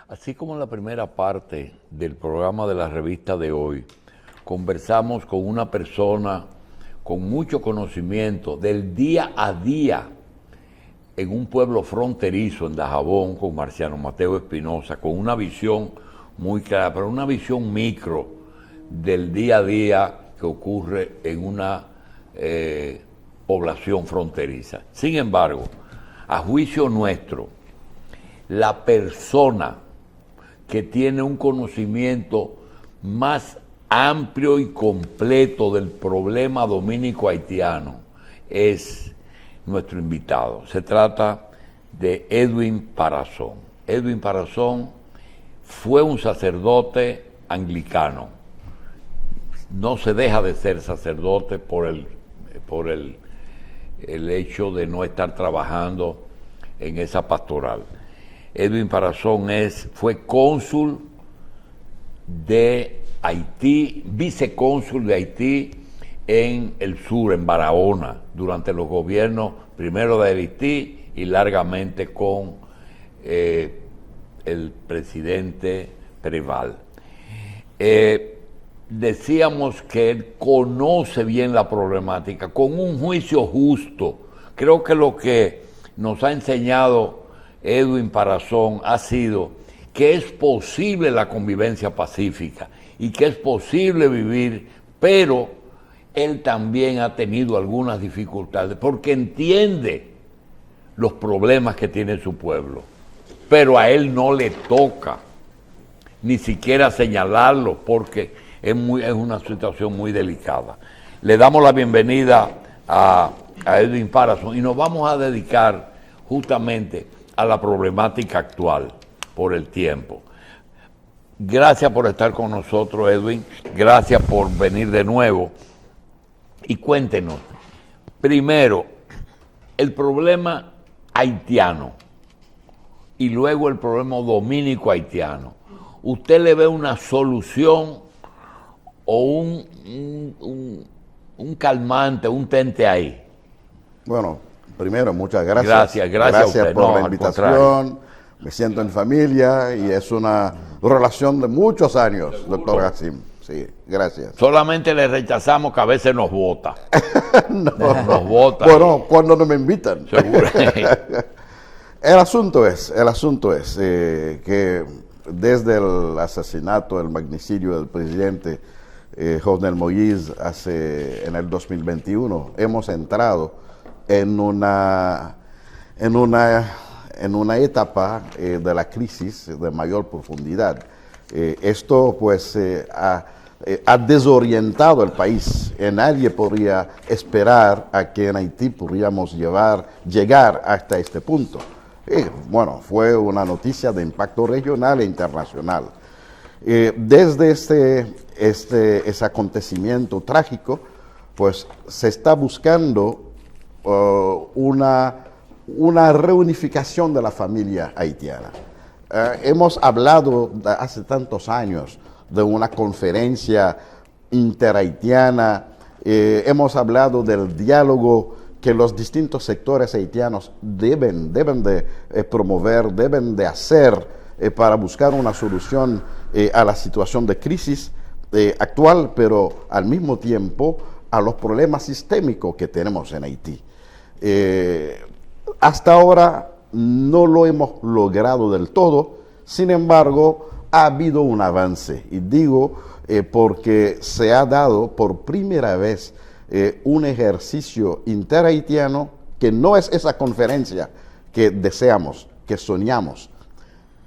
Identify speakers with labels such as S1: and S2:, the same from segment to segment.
S1: Así como en la primera parte del programa de la revista de hoy, conversamos con una persona con mucho conocimiento del día a día en un pueblo fronterizo en Dajabón, con Marciano Mateo Espinosa, con una visión muy clara, pero una visión micro del día a día que ocurre en una población fronteriza. Sin embargo, a juicio nuestro, la persona que tiene un conocimiento más amplio y completo del problema dominico-haitiano es nuestro invitado. Se trata de Edwin Parazón. Edwin Parazón fue un sacerdote anglicano. No se deja de ser sacerdote por el hecho de no estar trabajando en esa pastoral. Edwin Parazón fue cónsul de Haití, vicecónsul de Haití en el sur, en Barahona, durante los gobiernos primero de Haití y largamente con el presidente Preval. Decíamos que él conoce bien la problemática, con un juicio justo. Creo que lo que nos ha enseñado Edwin Parazón ha sido que es posible la convivencia pacífica y que es posible vivir, pero él también ha tenido algunas dificultades porque entiende los problemas que tiene su pueblo, pero a él no le toca ni siquiera señalarlo porque es una situación muy delicada. Le damos la bienvenida a Edwin Parazón y nos vamos a dedicar justamente a la problemática actual por el tiempo. Gracias por estar con nosotros, Edwin. Gracias por venir de nuevo. Y cuéntenos, primero, el problema haitiano y luego el problema dominico-haitiano. ¿Usted le ve una solución o un calmante, un tente ahí?
S2: Bueno, primero, muchas gracias.
S1: Gracias
S2: por la invitación. Me siento en familia y es una relación de muchos años, doctor Gassim. Sí, gracias.
S1: Solamente le rechazamos que a veces nos vota.
S2: No.
S1: Nos vota.
S2: Bueno, cuando no me invitan.
S1: Seguro.
S2: El asunto es que desde el asesinato, el magnicidio del presidente Jovenel Moïse en el 2021, hemos entrado en una etapa de la crisis de mayor profundidad. Esto pues ha desorientado el país. Nadie podría esperar a que en Haití podríamos llegar hasta este punto. Bueno, fue una noticia de impacto regional e internacional. Desde ese acontecimiento trágico, pues se está buscando una reunificación de la familia haitiana. Hemos hablado hace tantos años de una conferencia interhaitiana, hemos hablado del diálogo que los distintos sectores haitianos deben de promover, deben de hacer para buscar una solución a la situación de crisis actual, pero al mismo tiempo a los problemas sistémicos que tenemos en Haití. Hasta ahora no lo hemos logrado del todo, sin embargo, ha habido un avance, y digo porque se ha dado por primera vez un ejercicio interhaitiano que no es esa conferencia que deseamos, que soñamos.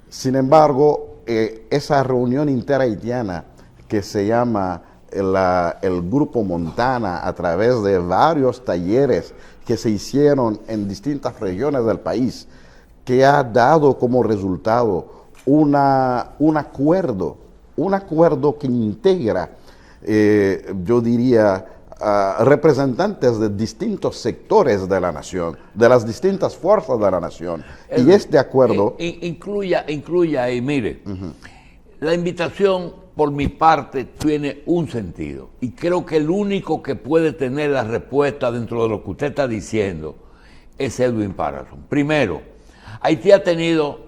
S2: Sin embargo, esa reunión interhaitiana que se llama el Grupo Montana, a través de varios talleres que se hicieron en distintas regiones del país, que ha dado como resultado un acuerdo que integra, yo diría, representantes de distintos sectores de la nación, de las distintas fuerzas de la nación. Y este acuerdo...
S1: Incluya ahí, mire, la invitación por mi parte tiene un sentido, y creo que el único que puede tener la respuesta dentro de lo que usted está diciendo es Edwin Parazón. Primero, Haití ha tenido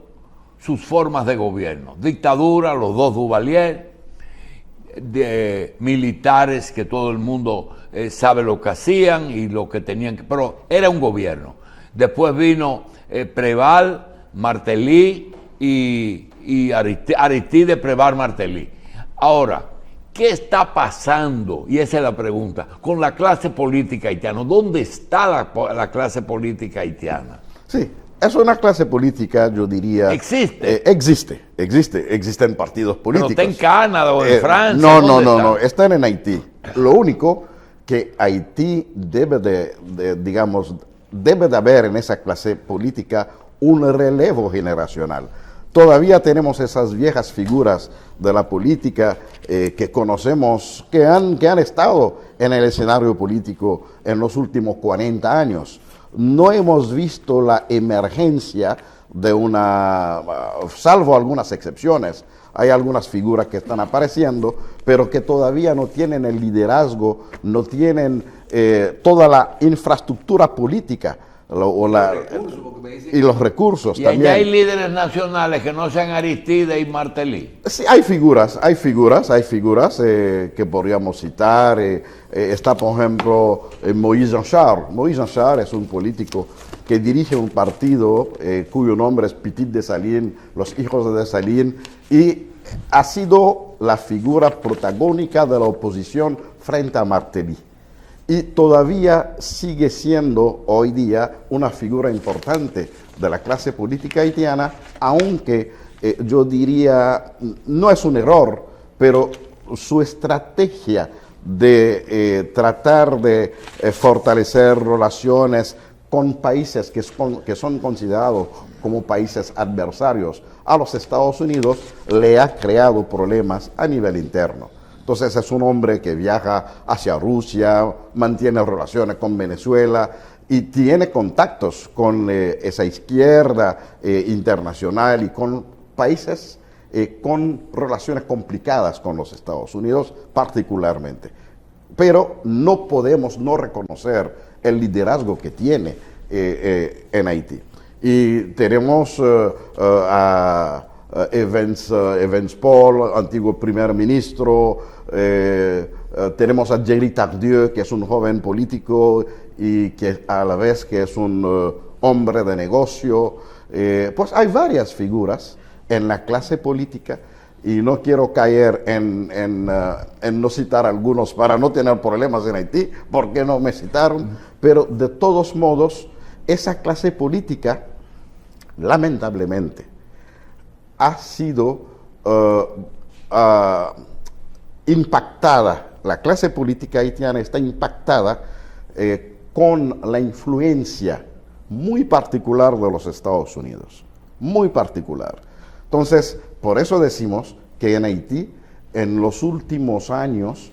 S1: sus formas de gobierno. Dictadura, los dos Duvalier, de militares que todo el mundo sabe lo que hacían y lo que tenían que... Pero era un gobierno. Después vino Preval, Martelly y Aristide Preval Martelly. Ahora, ¿qué está pasando? Y esa es la pregunta, con la clase política haitiana. ¿Dónde está la clase política haitiana?
S2: Sí, es una clase política, yo diría...
S1: ¿Existe?
S2: Existen partidos políticos.
S1: ¿Pero está en Canadá o en Francia?
S2: No, están en Haití. Lo único que Haití debe de haber en esa clase política un relevo generacional. Todavía tenemos esas viejas figuras de la política que conocemos, que han estado en el escenario político en los últimos 40 años. No hemos visto la emergencia de salvo algunas excepciones, hay algunas figuras que están apareciendo, pero que todavía no tienen el liderazgo, no tienen toda la infraestructura política y los recursos
S1: y
S2: también.
S1: Y hay líderes nacionales que no sean Aristide y Martelly.
S2: Sí, hay figuras que podríamos citar. Está, por ejemplo, Moïse Jean Charles. Moïse Jean Charles es un político que dirige un partido cuyo nombre es Petit Dessalines, los hijos de Dessalines, y ha sido la figura protagónica de la oposición frente a Martelly. Y todavía sigue siendo hoy día una figura importante de la clase política haitiana, aunque yo diría, no es un error, pero su estrategia de tratar de fortalecer relaciones con países que son considerados como países adversarios a los Estados Unidos le ha creado problemas a nivel interno. Entonces es un hombre que viaja hacia Rusia, mantiene relaciones con Venezuela y tiene contactos con esa izquierda internacional y con países con relaciones complicadas con los Estados Unidos particularmente. Pero no podemos no reconocer el liderazgo que tiene en Haití. Y tenemos a Evans Paul, antiguo primer ministro. Tenemos a Jerry Tardieu, que es un joven político y que a la vez que es un hombre de negocio. Pues hay varias figuras en la clase política y no quiero caer en no citar algunos para no tener problemas en Haití, porque no me citaron, pero de todos modos esa clase política lamentablemente ha sido impactada, la clase política haitiana está impactada con la influencia muy particular de los Estados Unidos, muy particular. Entonces, por eso decimos que en Haití, en los últimos años,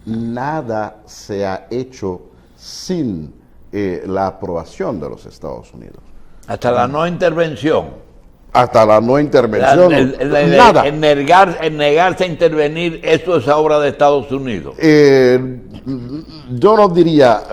S2: nada se ha hecho sin la aprobación de los Estados Unidos.
S1: Hasta la no intervención.
S2: Hasta la no intervención, nada.
S1: En negarse a intervenir, eso es obra de Estados Unidos.
S2: Yo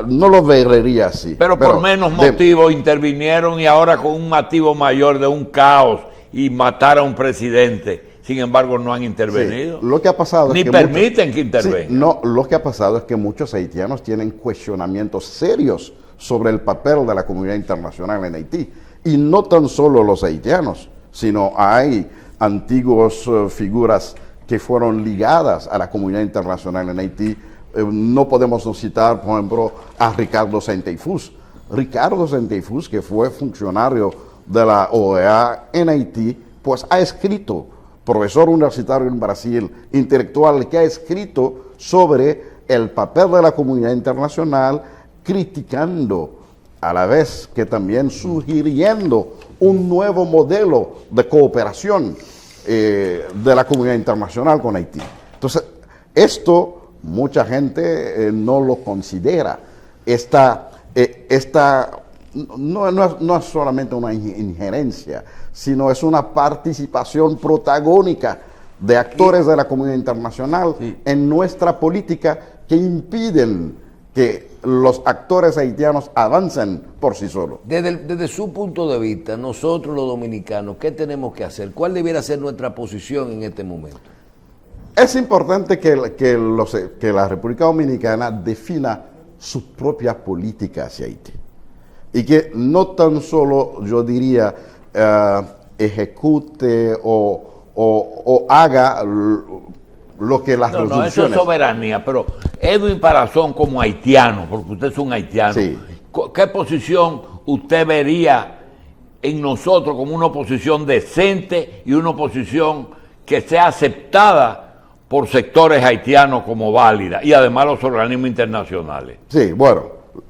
S2: no lo vería así.
S1: Pero por menos motivo intervinieron y ahora con un motivo mayor de un caos y matar a un presidente. Sin embargo, no han intervenido.
S2: Sí, lo que ha pasado
S1: ni
S2: es que
S1: permiten que intervengan.
S2: Sí, no, lo que ha pasado es que muchos haitianos tienen cuestionamientos serios sobre el papel de la comunidad internacional en Haití. Y no tan solo los haitianos, sino hay antiguas figuras que fueron ligadas a la comunidad internacional en Haití. No podemos no citar, por ejemplo, a Ricardo Centeifus. Ricardo Centeifus, que fue funcionario de la OEA en Haití, pues ha escrito, profesor universitario en Brasil, intelectual, que ha escrito sobre el papel de la comunidad internacional, criticando a la vez que también sugiriendo un nuevo modelo de cooperación de la comunidad internacional con Haití. Entonces, esto mucha gente no lo considera. No es solamente una injerencia, sino es una participación protagónica de actores de la comunidad internacional en nuestra política que impiden que los actores haitianos avancen por sí solos.
S3: Desde su punto de vista, nosotros los dominicanos, ¿qué tenemos que hacer? ¿Cuál debiera ser nuestra posición en este momento?
S2: Es importante que la República Dominicana defina su propia política hacia Haití. Y que no tan solo, yo diría, ejecute o haga lo que las resoluciones...
S1: No, eso es soberanía, pero Edwin Parazón como haitiano, porque usted es un haitiano,
S2: Sí.
S1: ¿Qué posición usted vería en nosotros como una oposición decente y una oposición que sea aceptada por sectores haitianos como válida y además los organismos internacionales?
S2: Sí, bueno,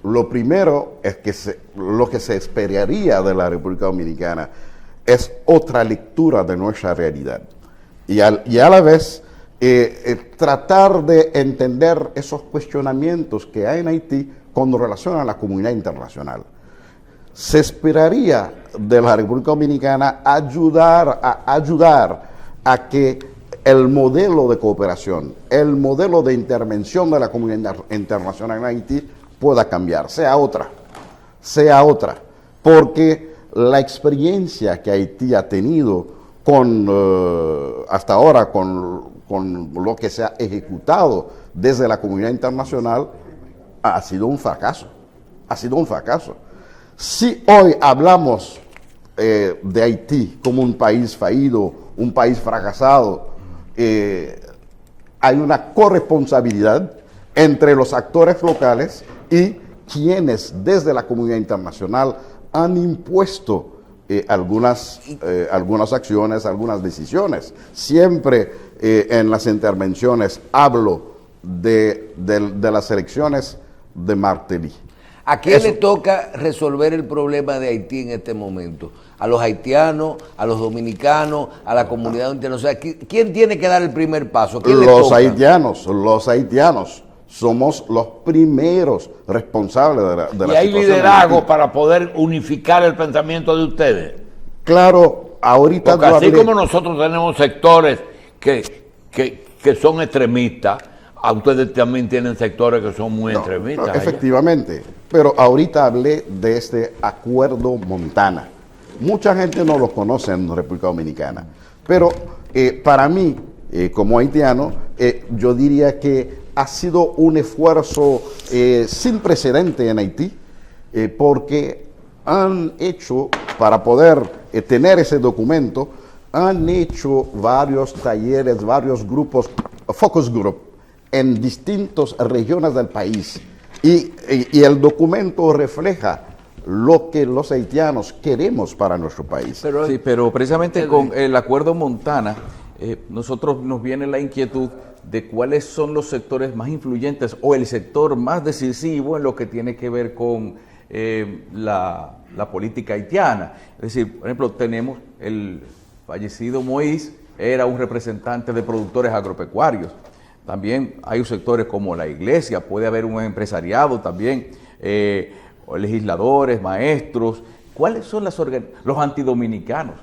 S2: lo primero es que lo que se esperaría de la República Dominicana es otra lectura de nuestra realidad. Y a la vez tratar de entender esos cuestionamientos que hay en Haití con relación a la comunidad internacional. Se esperaría de la República Dominicana ayudar a que el modelo de cooperación, el modelo de intervención de la comunidad internacional en Haití pueda cambiar, sea otra, porque la experiencia que Haití ha tenido hasta ahora con lo que se ha ejecutado desde la comunidad internacional ha sido un fracaso, Si hoy hablamos de Haití como un país fallido, un país fracasado, hay una corresponsabilidad entre los actores locales y quienes desde la comunidad internacional han impuesto algunas acciones, algunas decisiones. Siempre en las intervenciones hablo de las elecciones de Martelly.
S3: ¿A quién le toca resolver el problema de Haití en este momento? ¿A los haitianos, a los dominicanos, a la comunidad internacional? ¿Quién tiene que dar el primer paso? ¿Quién le
S2: Los
S3: toca?
S2: haitianos somos los primeros responsables de la
S1: ¿Y hay
S2: situación en
S1: liderazgo
S2: Haití.
S1: para poder unificar el pensamiento de ustedes?
S2: Claro, ahorita
S1: Porque
S2: yo
S1: así
S2: hablé-
S1: como nosotros tenemos sectores que son extremistas, a ustedes también tienen sectores que son muy extremistas. allá.
S2: efectivamente, pero ahorita hablé de este acuerdo Montana. Mucha gente no lo conoce en República Dominicana, pero para mí, como haitiano, yo diría que ha sido un esfuerzo sin precedente en Haití, porque han hecho, para poder tener ese documento, han hecho varios talleres, varios grupos, focus group, en distintas regiones del país. Y el documento refleja lo que los haitianos queremos para nuestro país.
S1: Pero,
S4: Sí, pero precisamente con el acuerdo Montana, nosotros nos viene la inquietud de cuáles son los sectores más influyentes o el sector más decisivo en lo que tiene que ver con la política haitiana. Es decir, por ejemplo, tenemos el fallecido Moïse, era un representante de productores agropecuarios. También hay sectores como la iglesia, puede haber un empresariado también, o legisladores, maestros. ¿Cuáles son los antidominicanos?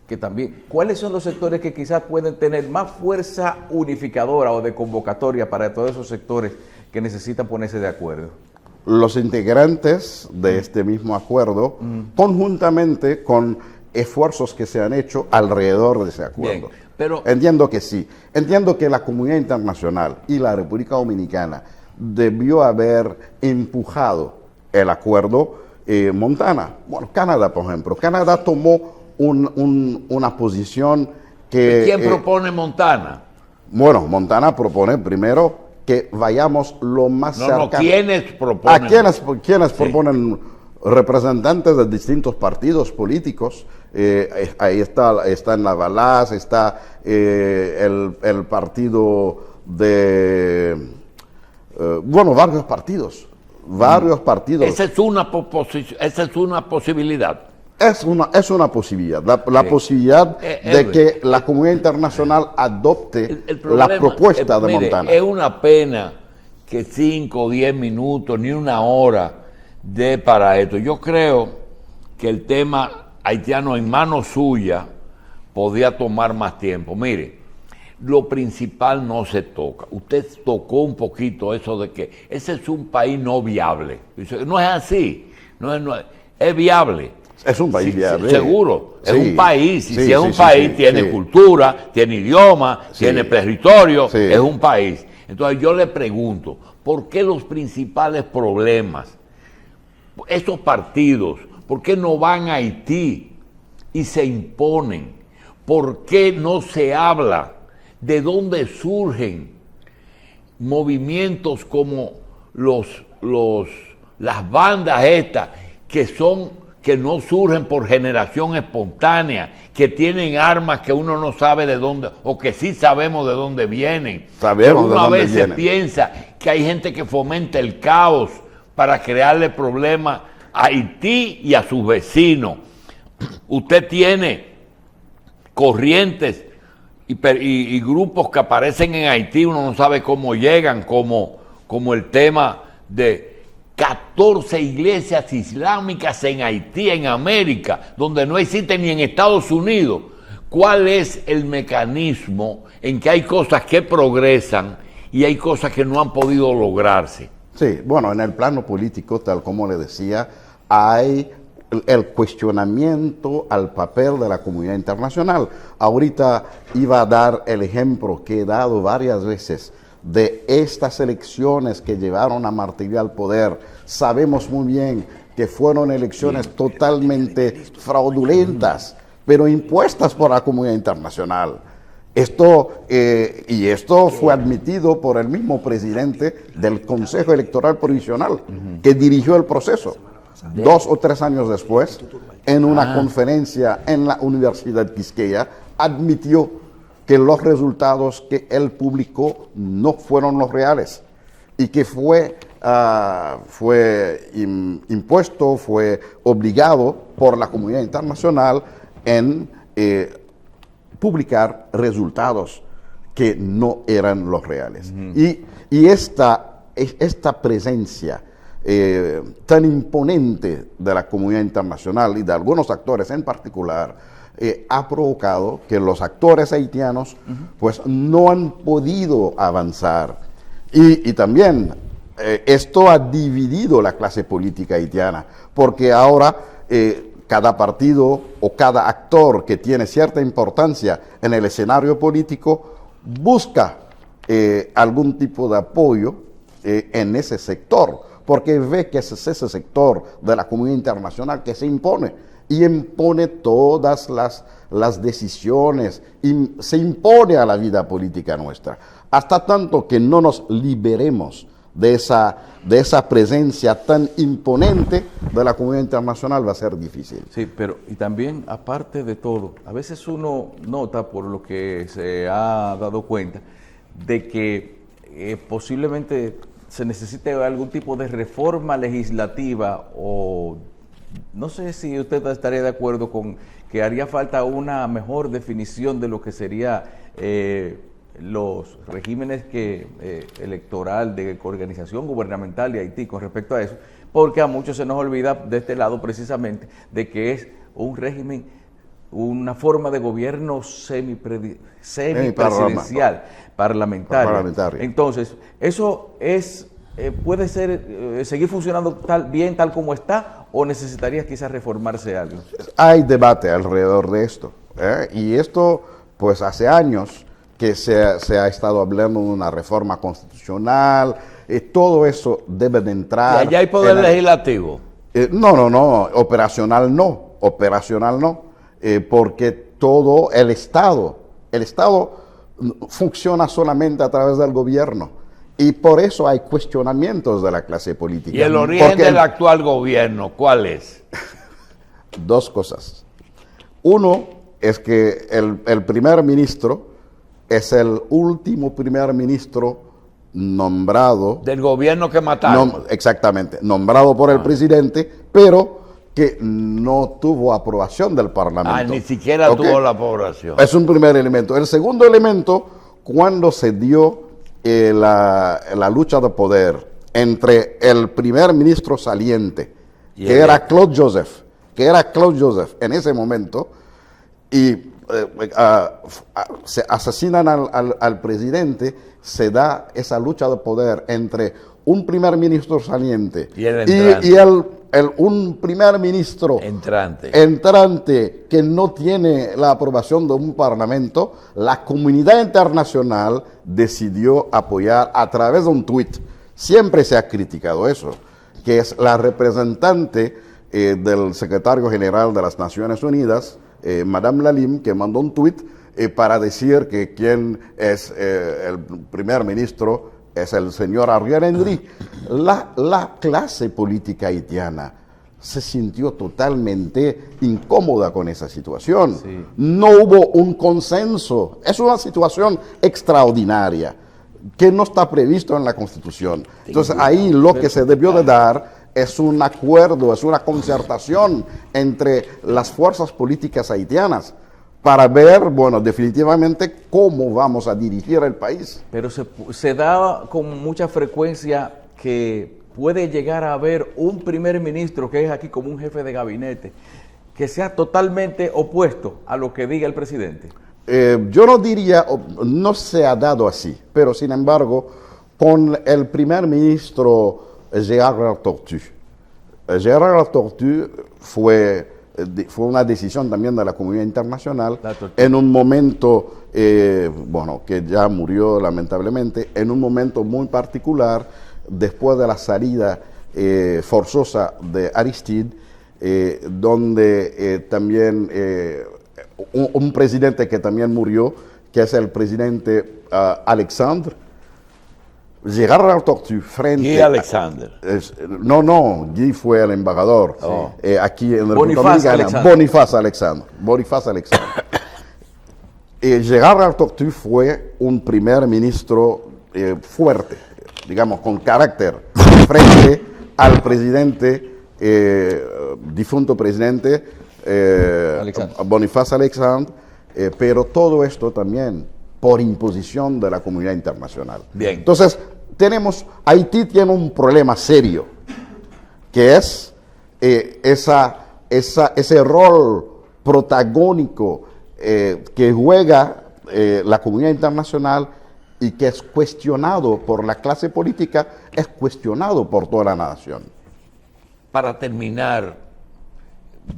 S4: Que también, ¿cuáles son los sectores que quizás pueden tener más fuerza unificadora o de convocatoria para todos esos sectores que necesitan ponerse de acuerdo?
S2: Los integrantes de este mismo acuerdo, conjuntamente con esfuerzos que se han hecho alrededor de ese acuerdo.
S1: Bien, pero-
S2: Entiendo que sí. Entiendo que la comunidad internacional y la República Dominicana debió haber empujado el acuerdo Montana. Bueno, Canadá, por ejemplo. Canadá tomó una posición que...
S1: ¿quién propone Montana?
S2: Bueno, Montana propone primero que vayamos lo más
S1: No,
S2: cercano.
S1: ¿quiénes proponen?
S2: ¿Quiénes proponen representantes de distintos partidos políticos? Ahí está en la Balaz, está el partido de... bueno, varios partidos.
S1: Esa es una posibilidad.
S2: Es una posibilidad, la posibilidad de
S1: Edwin,
S2: que la comunidad internacional adopte
S1: El problema,
S2: la propuesta de
S1: mire,
S2: Montana.
S1: es una pena que 5 o 10 minutos, ni una hora dé para esto. Yo creo que el tema haitiano en manos suyas podía tomar más tiempo. Mire, lo principal no se toca. Usted tocó un poquito eso de que ese es un país no viable. Dice, no es así, es viable.
S2: Es un país
S1: Sí,
S2: viable.
S1: seguro, es
S2: Sí,
S1: un país, y
S2: sí,
S1: si es
S2: sí,
S1: un
S2: sí,
S1: país,
S2: sí,
S1: tiene
S2: sí.
S1: cultura, tiene idioma,
S2: Sí.
S1: tiene territorio,
S2: Sí.
S1: es un país. Entonces yo le pregunto, ¿por qué los principales problemas, esos partidos, por qué no van a Haití y se imponen? ¿Por qué no se habla de dónde surgen movimientos como las bandas estas que no surgen por generación espontánea, que tienen armas que uno no sabe de dónde, o que sí sabemos de dónde vienen?
S2: Sabemos
S1: Pero
S2: de
S1: uno a
S2: dónde
S1: veces
S2: vienen.
S1: piensa que hay gente que fomenta el caos para crearle problemas a Haití y a sus vecinos. Usted tiene corrientes y grupos que aparecen en Haití, uno no sabe cómo llegan, como el tema de 14 iglesias islámicas en Haití, en América, donde no existen ni en Estados Unidos. ¿Cuál es el mecanismo en que hay cosas que progresan y hay cosas que no han podido lograrse?
S2: Sí, bueno, en el plano político, tal como le decía, hay el cuestionamiento al papel de la comunidad internacional. Ahorita iba a dar el ejemplo que he dado varias veces de estas elecciones que llevaron a Martí al poder. Sabemos muy bien que fueron elecciones totalmente fraudulentas, pero impuestas por la comunidad internacional. Esto fue admitido por el mismo presidente del Consejo Electoral Provisional, que dirigió el proceso. 2 o 3 años después, en una conferencia en la Universidad Quisqueya, admitió que los resultados que él publicó no fueron los reales y que fue impuesto, fue obligado por la comunidad internacional en publicar resultados que no eran los reales. Y esta presencia tan imponente de la comunidad internacional y de algunos actores en particular ha provocado que los actores haitianos pues no han podido avanzar. Y también esto ha dividido la clase política haitiana, porque ahora cada partido o cada actor que tiene cierta importancia en el escenario político busca algún tipo de apoyo en ese sector, porque ve que es ese sector de la comunidad internacional que se impone y impone todas las decisiones y se impone a la vida política nuestra. Hasta tanto que no nos liberemos de esa presencia tan imponente de la comunidad internacional va a ser difícil.
S4: Sí, pero y también, aparte de todo, a veces uno nota, por lo que se ha dado cuenta, de que posiblemente se necesite algún tipo de reforma legislativa, o no sé si usted estaría de acuerdo con que haría falta una mejor definición de lo que sería los regímenes electoral de organización gubernamental de Haití con respecto a eso, porque a muchos se nos olvida de este lado precisamente de que es un régimen, una forma de gobierno semipresidencial, parlamentaria. Entonces, eso puede ser seguir funcionando tal como está, o necesitaría quizás reformarse algo.
S2: Hay debate alrededor de esto, y esto pues hace años que se ha estado hablando de una reforma constitucional, todo eso debe de entrar.
S1: ¿Y allá hay poder legislativo?
S2: No, operacional no, porque todo el Estado funciona solamente a través del gobierno, y por eso hay cuestionamientos de la clase política.
S1: ¿Y el origen del actual gobierno cuál es?
S2: 2 cosas. Uno es que el primer ministro es el último primer ministro nombrado.
S1: Del gobierno que mataron.
S2: Exactamente, nombrado por el presidente, pero que no tuvo aprobación del Parlamento.
S1: Ni siquiera tuvo la aprobación.
S2: Es un primer elemento. El segundo elemento, cuando se dio la lucha de poder entre el primer ministro saliente, que era Claude Joseph en ese momento, y se asesinan al presidente, se da esa lucha de poder entre un primer ministro saliente
S1: y el entrante.
S2: Un primer ministro entrante que no tiene la aprobación de un parlamento. La comunidad internacional decidió apoyar a través de un tuit. Siempre se ha criticado eso, que es la representante del secretario general de las Naciones Unidas, Madame Lalim, que mandó un tuit para decir que quien es el primer ministro es el señor Ariel Henry. La clase política haitiana se sintió totalmente incómoda con esa situación. Sí. No hubo un consenso. Es una situación extraordinaria que no está previsto en la Constitución. Entonces ahí lo que se debió de dar es un acuerdo, es una concertación entre las fuerzas políticas haitianas para ver, bueno, definitivamente cómo vamos a dirigir el país.
S4: Pero se da con mucha frecuencia que puede llegar a haber un primer ministro que es aquí como un jefe de gabinete, que sea totalmente opuesto a lo que diga el presidente.
S2: Yo no diría, no se ha dado así, pero sin embargo, con el primer ministro Gérard Lartortu. Gérard Lartortu fue una decisión también de la comunidad internacional en un momento, bueno, que ya murió lamentablemente, en un momento muy particular, después de la salida forzosa de Aristide, donde también un presidente que también murió, que es el presidente Alexandre, Gérard Lartortu frente
S1: Guy Alexander.
S2: Guy fue el embajador aquí en el
S4: Boniface Alexander.
S2: Boniface Alexander. Gérard Lartortu fue un primer ministro fuerte, digamos, con carácter, frente al presidente, difunto presidente Boniface Alexander, pero todo esto también por imposición de la comunidad internacional.
S1: Bien.
S2: Entonces, Haití tiene un problema serio, que es ese rol protagónico que juega la comunidad internacional y que es cuestionado por la clase política, es cuestionado por toda la nación.
S1: Para terminar,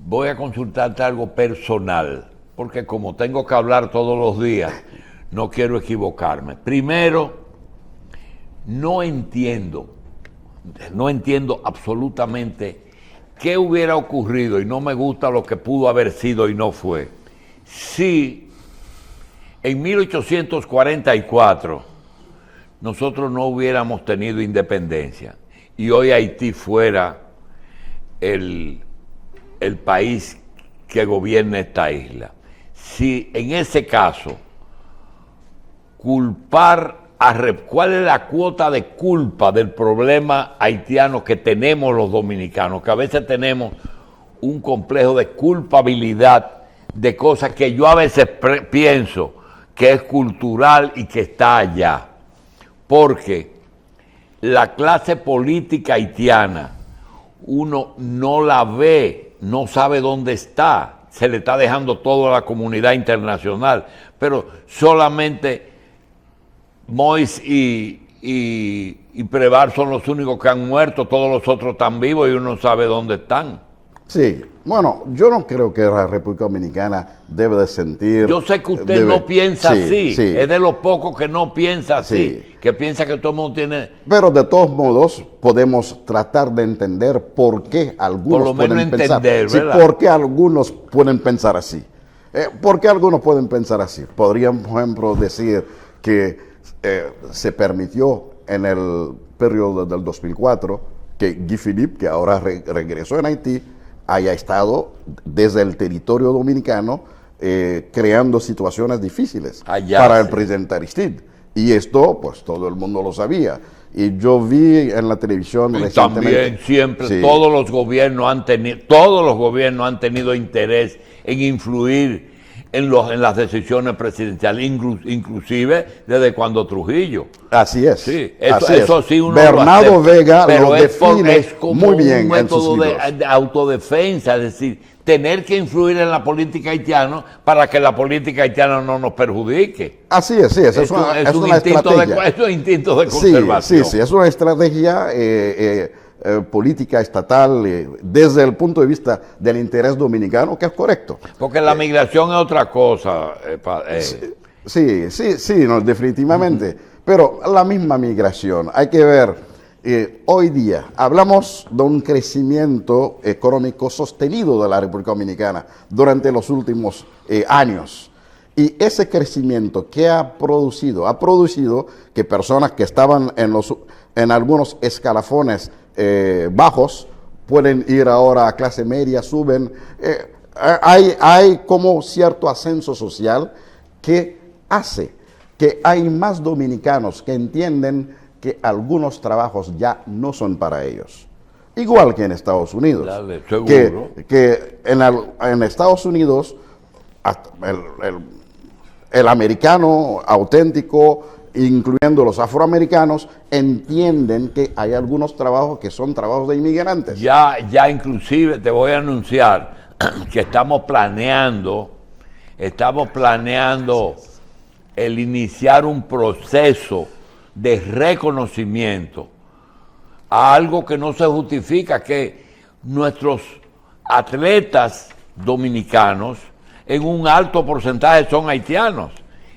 S1: voy a consultarte algo personal, porque como tengo que hablar todos los días, no quiero equivocarme. Primero, no entiendo absolutamente qué hubiera ocurrido, y no me gusta lo que pudo haber sido y no fue, si en 1844 nosotros no hubiéramos tenido independencia y hoy Haití fuera el país que gobierna esta isla. Si en ese caso ¿cuál es la cuota de culpa del problema haitiano que tenemos los dominicanos? Que a veces tenemos un complejo de culpabilidad de cosas que yo a veces pienso que es cultural y que está allá. Porque la clase política haitiana, uno no la ve, no sabe dónde está, se le está dejando todo a la comunidad internacional, pero solamente Moïse y Preval son los únicos que han muerto, todos los otros están vivos y uno sabe dónde están.
S2: Sí, bueno, yo no creo que la República Dominicana debe de sentir...
S1: Yo sé que usted no piensa así, es de los pocos que no piensa así, que piensa que todo el mundo tiene...
S2: Pero de todos modos podemos tratar de entender por qué algunos pueden pensar... por qué algunos pueden pensar así. ¿Por qué algunos pueden pensar así? Podrían, por ejemplo, decir que se permitió en el periodo del 2004 que Guy Philippe, que ahora regresó en Haití, haya estado desde el territorio dominicano creando situaciones difíciles para el presidente Aristide. Y esto, pues todo el mundo lo sabía. Y yo vi en la televisión recientemente...
S1: También siempre todos los gobiernos han tenido interés en influir en las decisiones presidenciales, inclusive desde cuando Trujillo.
S2: Así es.
S1: Sí,
S2: así
S1: eso
S2: es.
S1: sí uno
S2: Bernardo
S1: lo acepta,
S2: Vega
S1: pero
S2: lo define
S1: es como
S2: muy bien
S1: un
S2: en sus
S1: método
S2: libros.
S1: de autodefensa, es decir, tener que influir en la política haitiana para que la política haitiana no nos perjudique.
S2: Así es, sí, es una estrategia.
S1: Es un instinto de
S2: Sí,
S1: conservación.
S2: sí, es una estrategia política estatal desde el punto de vista del interés dominicano, que es correcto.
S1: Porque la migración es otra cosa.
S2: Sí, no, definitivamente. Pero la misma migración, hay que ver, hoy día hablamos de un crecimiento económico sostenido de la República Dominicana durante los últimos años. Y ese crecimiento que ha producido que personas que estaban en algunos escalafones bajos pueden ir ahora a clase media, suben. Hay como cierto ascenso social que hace que hay más dominicanos que entienden que algunos trabajos ya no son para ellos. Igual que en Estados Unidos.
S1: Dale, seguro.
S2: Que en Estados Unidos el americano auténtico, incluyendo los afroamericanos, entienden que hay algunos trabajos que son trabajos de inmigrantes.
S1: Ya inclusive te voy a anunciar que estamos planeando el iniciar un proceso de reconocimiento a algo que no se justifica, que nuestros atletas dominicanos en un alto porcentaje son haitianos.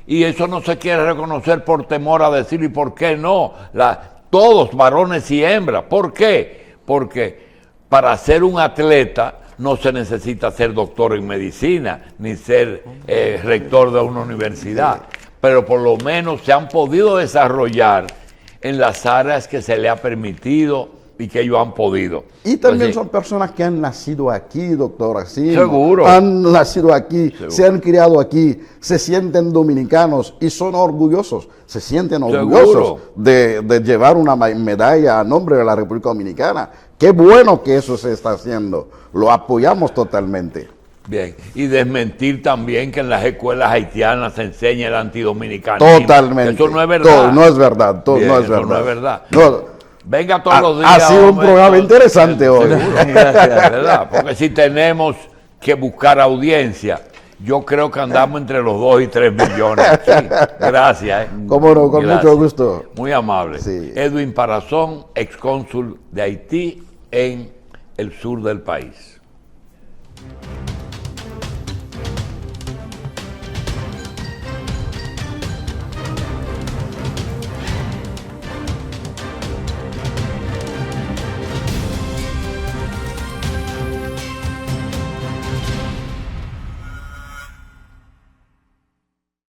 S1: Y eso no se quiere reconocer por temor a decir, ¿y por qué no? Todos, varones y hembras. ¿Por qué? Porque para ser un atleta no se necesita ser doctor en medicina, ni ser rector de una universidad. Pero por lo menos se han podido desarrollar en las áreas que se le ha permitido y que ellos han podido.
S2: Y también
S1: Entonces,
S2: son personas que han nacido aquí, doctor Asís.
S1: Seguro.
S2: Han nacido aquí,
S1: Seguro.
S2: se han criado aquí, se sienten dominicanos y son orgullosos, se sienten
S1: Seguro.
S2: orgullosos de llevar una medalla a nombre de la República Dominicana. Qué bueno que eso se está haciendo, lo apoyamos totalmente.
S1: bien, y desmentir también que en las escuelas haitianas se enseña el antidominicanismo.
S2: Totalmente.
S1: Eso no es verdad.
S2: No es verdad,
S1: Bien,
S2: no es
S1: eso
S2: verdad.
S1: no es verdad.
S2: No,
S1: Venga todos los días.
S2: ha sido un
S1: hombre,
S2: programa interesante hoy.
S1: Seguro, ¿verdad? Porque si tenemos que buscar audiencia, yo creo que andamos entre los 2 y 3 millones. Sí, gracias.
S2: Cómo no, con
S1: Gracias.
S2: mucho gusto.
S1: Muy amable.
S2: Sí.
S1: Edwin Parazón, excónsul de Haití en el sur del país.